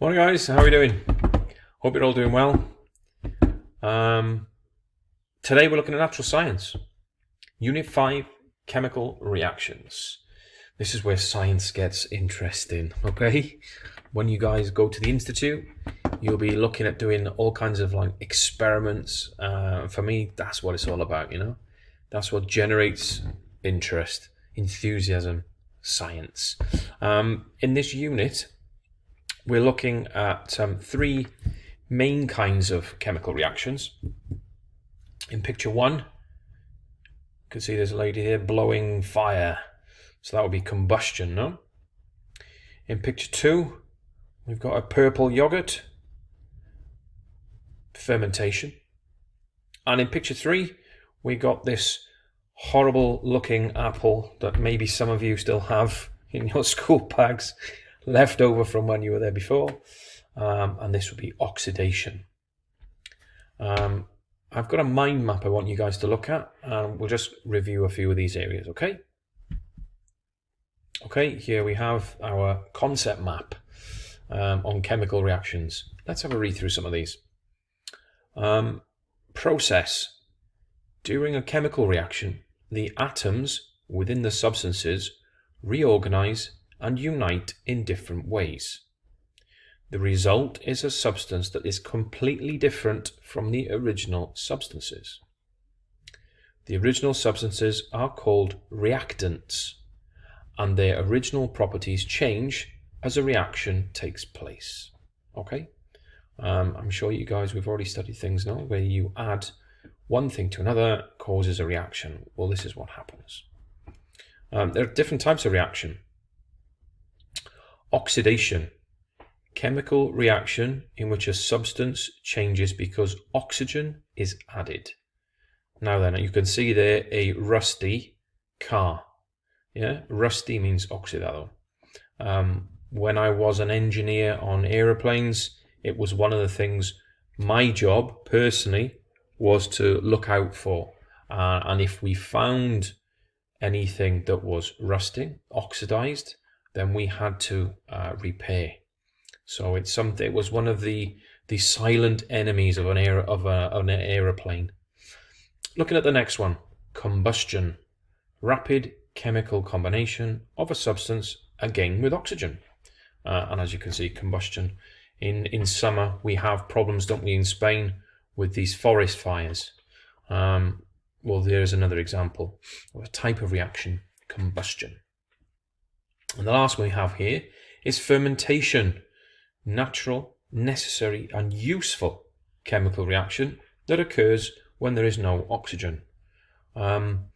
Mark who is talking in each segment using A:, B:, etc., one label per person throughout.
A: Morning guys, how are we doing? Hope you're all doing well. Today we're looking at natural science. Unit 5, chemical reactions. This is where science gets interesting, okay? When you guys go to the institute, you'll be looking at doing all kinds of like experiments. For me, that's what it's all about, you know? That's what generates interest, enthusiasm, science. In this unit, we're looking at three main kinds of chemical reactions. In picture 1, you can see there's a lady here blowing fire. So that would be combustion, no? In picture 2, we've got a purple yogurt, fermentation. And in picture 3, we got this horrible looking apple that maybe some of you still have in your school bags, left over from when you were there before. And this would be oxidation. I've got a mind map I want you guys to look at, and we'll just review a few of these areas, okay? Okay, here we have our concept map on chemical reactions. Let's have a read through some of these. Process. During a chemical reaction, the atoms within the substances reorganize and unite in different ways. The result is a substance that is completely different from the original substances. The original substances are called reactants, and their original properties change as a reaction takes place. Okay? I'm sure you guys, we've already studied things now where you add one thing to another causes a reaction. Well, this is what happens. There are different types of reaction. Oxidation. Chemical reaction in which a substance changes because oxygen is added. Now then, you can see there a rusty car. Yeah, rusty means oxidado. When I was an engineer on aeroplanes, it was one of the things my job personally was to look out for. And if we found anything that was rusting, oxidized, then we had to repair. So it was one of the silent enemies of an aeroplane. Looking at the next one, combustion, rapid chemical combination of a substance, again with oxygen. And as you can see, combustion. In summer, we have problems, don't we, in Spain with these forest fires. Well, there's another example of a type of reaction, combustion. And the last one we have here is fermentation. Natural, necessary and useful chemical reaction that occurs when there is no oxygen. I'm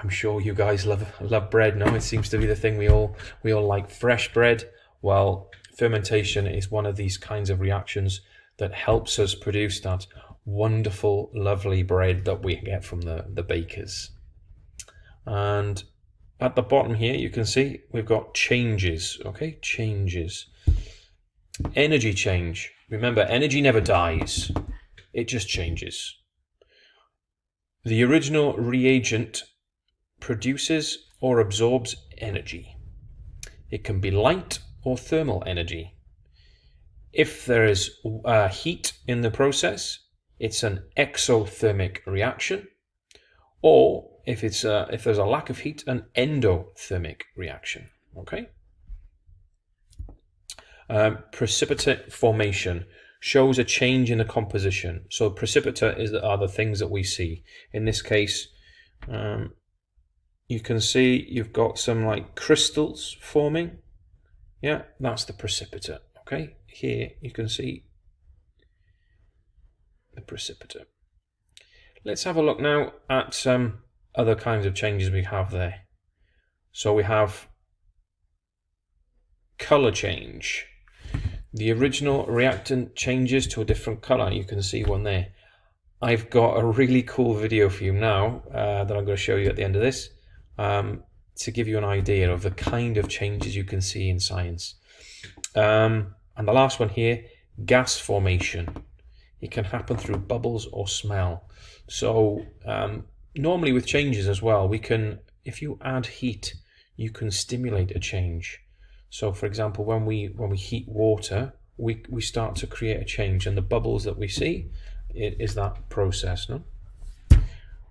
A: sure you guys love bread now. It seems to be the thing we all like, fresh bread. Well, fermentation is one of these kinds of reactions that helps us produce that wonderful, lovely bread that we get from the bakers. And at the bottom here, you can see we've got changes, okay? Changes. Energy change. Remember, energy never dies. It just changes. The original reagent produces or absorbs energy. It can be light or thermal energy. If there is heat in the process, it's an exothermic reaction. Or if there's a lack of heat, an endothermic reaction. Okay. Precipitate formation shows a change in the composition. So precipitate are the things that we see. In this case, you can see you've got some like crystals forming. Yeah, that's the precipitate. Okay, here you can see the precipitate. Let's have a look now at some other kinds of changes we have there. So we have color change. The original reactant changes to a different color. You can see one there. I've got a really cool video for you now that I'm going to show you at the end of this to give you an idea of the kind of changes you can see in science. And the last one here, gas formation. It can happen through bubbles or smell. So normally with changes as well, if you add heat, you can stimulate a change. So for example, when we heat water, we start to create a change, and the bubbles that we see, it is that process. No?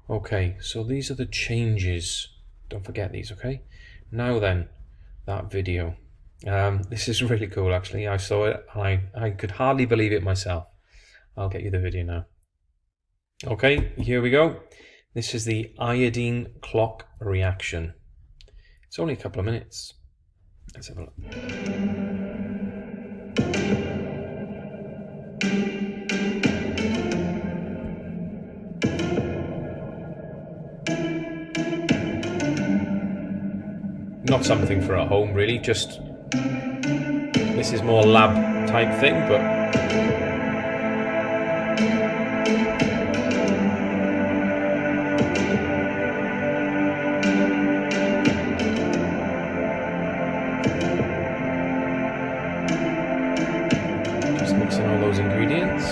A: Okay, so these are the changes. Don't forget these, okay? Now then, that video. This is really cool, actually. I saw it, and I could hardly believe it myself. I'll get you the video now. Okay, here we go. This is the iodine clock reaction. It's only a couple of minutes. Let's have a look. Not something for at home, really. Just this is more lab type thing, but just mixing all those ingredients.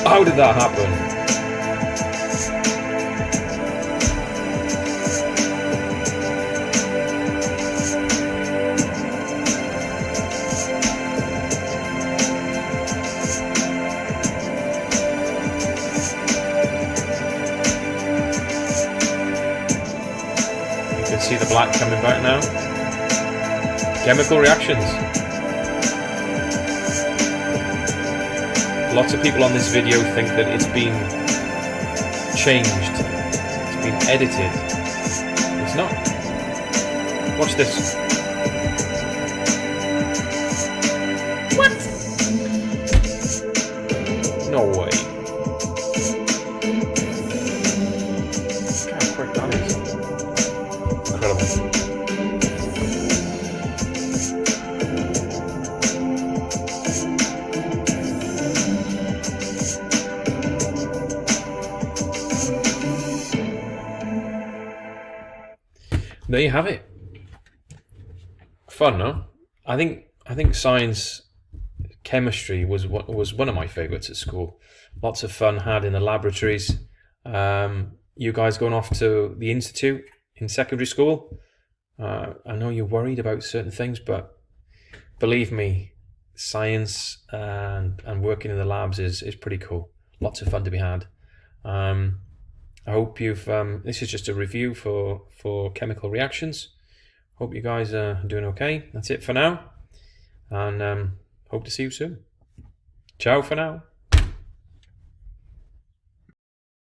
A: How did that happen? You can see the black coming back now. Chemical reactions. Lots of people on this video think that it's been changed, it's been edited. It's not. Watch this. What? No way. Look how quick that is. Incredible. There you have it. Fun, no? I think science, chemistry was one of my favourites at school. Lots of fun had in the laboratories. You guys going off to the institute in secondary school? I know you're worried about certain things, but believe me, science and working in the labs is pretty cool. Lots of fun to be had. I hope you've. This is just a review for chemical reactions. Hope you guys are doing okay. That's it for now, and hope to see you soon. Ciao for now.